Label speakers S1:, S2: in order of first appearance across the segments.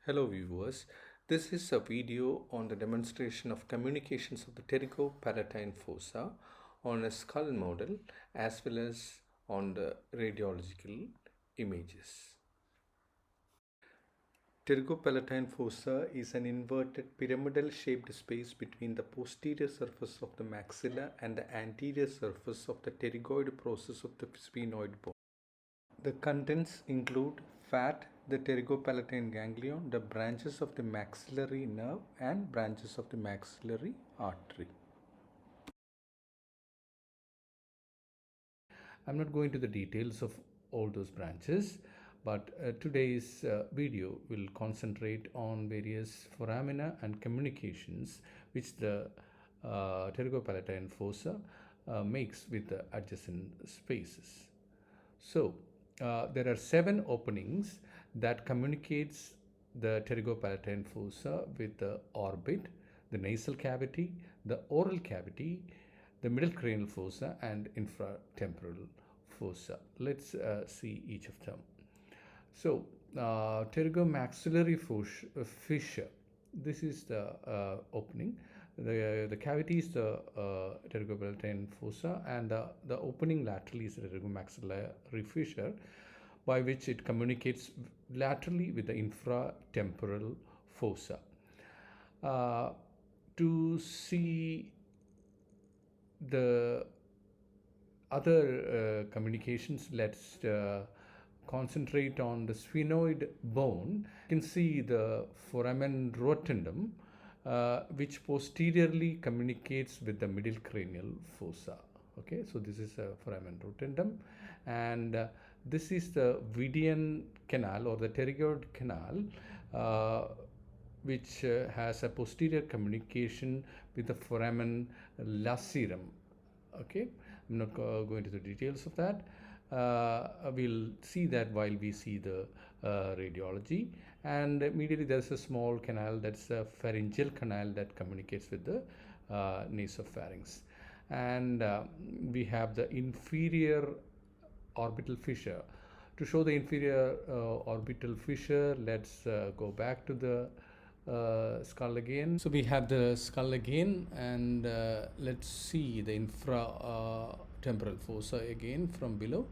S1: Hello viewers, this is a video on the demonstration of communications of the Pterygopalatine fossa on a skull model as well as on the radiological images. Pterygopalatine fossa is an inverted pyramidal shaped space between the posterior surface of the maxilla and the anterior surface of the pterygoid process of the sphenoid bone. The contents include fat, the pterygopalatine ganglion, the branches of the maxillary nerve and branches of the maxillary artery. I'm not going to the details of all those branches, but today's video will concentrate on various foramina and communications which the pterygopalatine fossa makes with the adjacent spaces. So there are 7 openings that communicates the pterygopalatine fossa with the orbit, the nasal cavity, the oral cavity, the middle cranial fossa and infratemporal fossa. Let's see each of them. So pterygomaxillary fissure, this is the opening. The cavity is the pterygopalatine fossa, and the opening laterally is the pterygomaxillary fissure, by which it communicates laterally with the infratemporal fossa. To see the other communications, let's concentrate on the sphenoid bone. You can see the foramen rotundum, which posteriorly communicates with the middle cranial fossa. Okay, so this is a foramen rotundum, and this is the Vidian canal or the pterygoid canal, which has a posterior communication with the foramen lacerum. Okay, I'm not going to the details of that. We'll see that while we see the radiology. And immediately there's a small canal, that's a pharyngeal canal that communicates with the nasopharynx. And we have the inferior orbital fissure. To show the inferior orbital fissure, let's go back to the skull again. So we have the skull again, and let's see the infratemporal fossa again from below.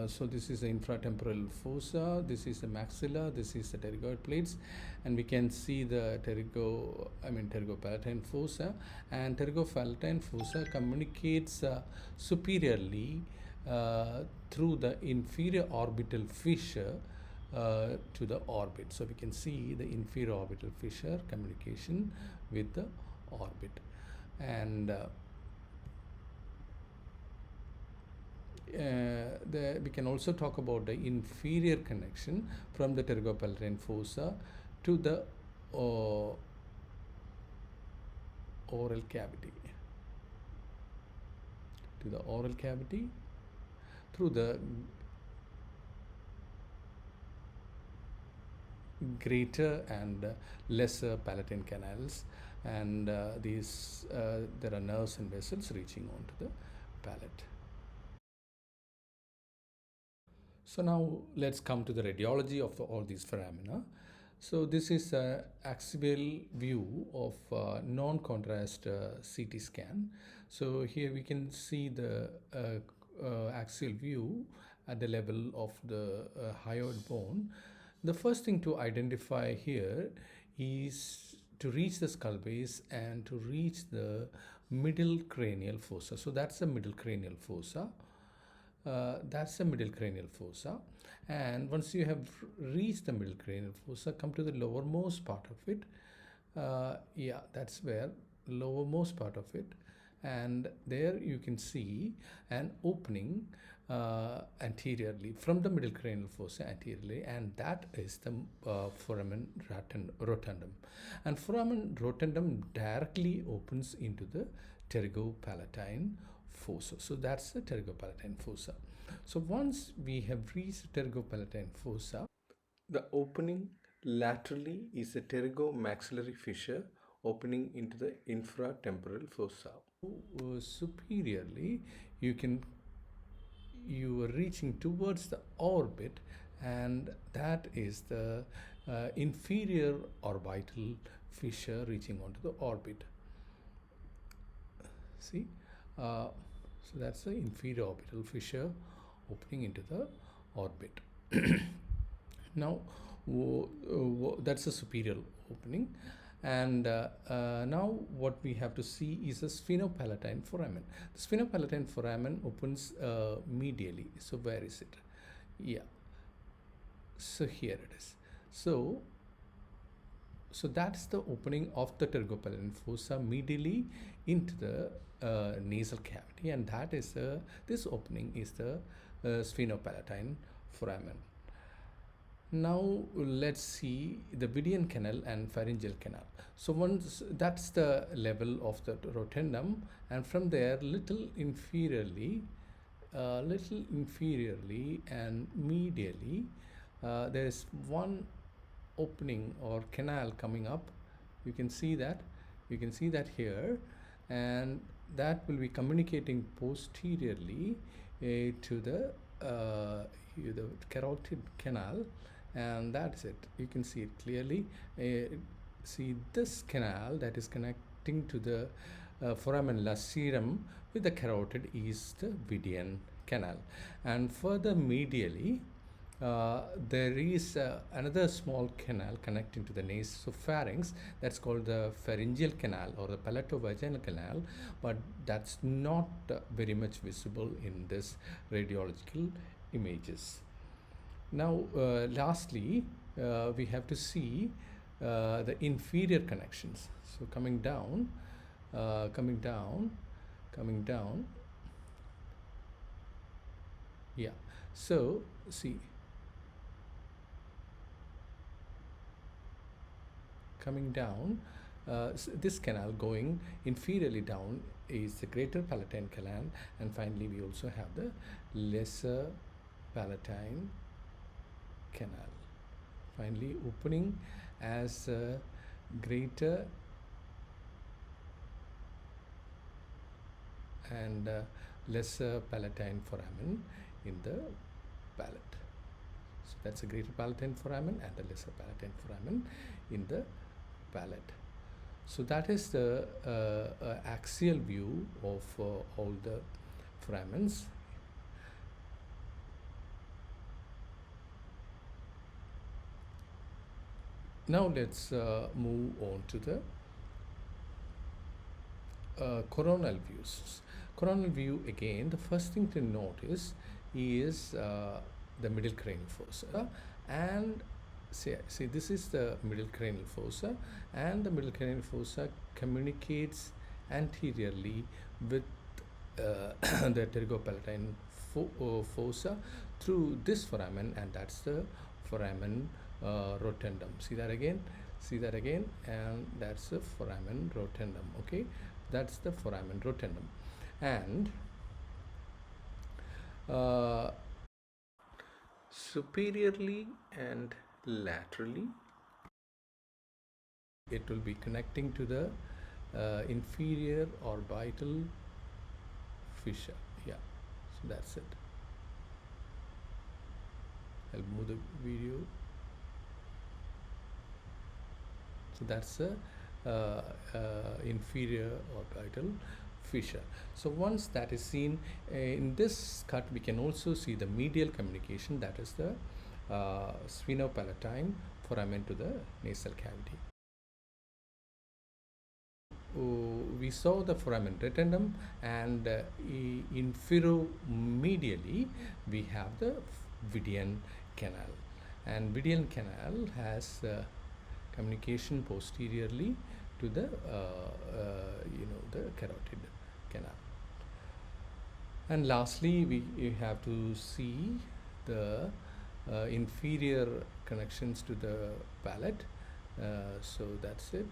S1: So this is the infratemporal fossa, this is the maxilla, this is the pterygoid plates, and we can see the pterygopalatine fossa. And pterygopalatine fossa communicates superiorly through the inferior orbital fissure to the orbit. So we can see the inferior orbital fissure communication with the orbit. And we can also talk about the inferior connection from the pterygopalatine fossa to the oral cavity, through the greater and lesser palatine canals, and there are nerves and vessels reaching onto the palate. So now let's come to the radiology of all these foramina. So this is an axial view of non-contrast CT scan. So here we can see the axial view at the level of the hyoid bone. The first thing to identify here is to reach the skull base and to reach the middle cranial fossa. So that's the middle cranial fossa. And once you have reached the middle cranial fossa, come to the lowermost part of it. That's where lowermost part of it, and there you can see an opening anteriorly from the middle cranial fossa anteriorly, and that is the foramen rotundum. And foramen rotundum directly opens into the pterygopalatine fossa. So that's the pterygopalatine fossa. So once we have reached pterygopalatine fossa, the opening laterally is a pterygomaxillary fissure opening into the infratemporal fossa. Superiorly, you are reaching towards the orbit, and that is the inferior orbital fissure reaching onto the orbit. See, so that's the inferior orbital fissure opening into the orbit. Now that's the superior opening, and now what we have to see is a sphenopalatine foramen. The sphenopalatine foramen opens medially. So where is it? Yeah, so here it is. So that's the opening of the Pterygopalatine fossa medially into the nasal cavity, and that is this opening is the sphenopalatine foramen. Now let's see the Vidian canal and pharyngeal canal. So once that's the level of the rotundum, and from there little inferiorly and medially there is one opening or canal coming up. You can see that here, and that will be communicating posteriorly to the carotid canal, and that's it. You can see it clearly. See this canal that is connecting to the foramen lacerum with the carotid is the Vidian canal, and further medially there is another small canal connecting to the nasopharynx. That's called the pharyngeal canal or the palatovaginal canal, but that's not very much visible in this radiological images. Now lastly we have to see the inferior connections. So coming down, yeah. So see, coming down, this canal going inferiorly down is the greater palatine canal, and finally we also have the lesser palatine canal, finally opening as greater and lesser palatine foramen in the palate. So that's a greater palatine foramen and a lesser palatine foramen in the palate. So that is the axial view of all the foramens. Now let's move on to the coronal views. Coronal view, again, the first thing to notice is the middle cranial fossa, and see this is the middle cranial fossa, and the middle cranial fossa communicates anteriorly with the Pterygopalatine fossa through this foramen, and that's the foramen rotundum. See that again, and that's the foramen rotundum. Okay, that's the foramen rotundum. And superiorly and laterally it will be connecting to the inferior orbital fissure. Yeah, so that's it. I'll move the video. So that's the inferior orbital fissure. So once that is seen in this cut, we can also see the medial communication, that is the sphenopalatine foramen to the nasal cavity. We saw the foramen rotundum, and infero-medially we have the Vidian canal, and Vidian canal has communication posteriorly to the the carotid canal. And lastly we have to see the inferior connections to the palate. So that's it.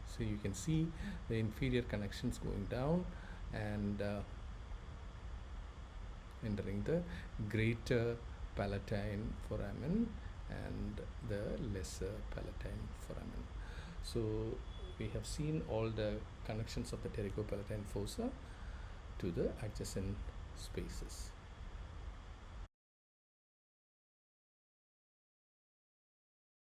S1: So you can see the inferior connections going down and entering the greater palatine foramen and the lesser palatine foramen. So we have seen all the connections of the Pterygopalatine fossa to the adjacent spaces.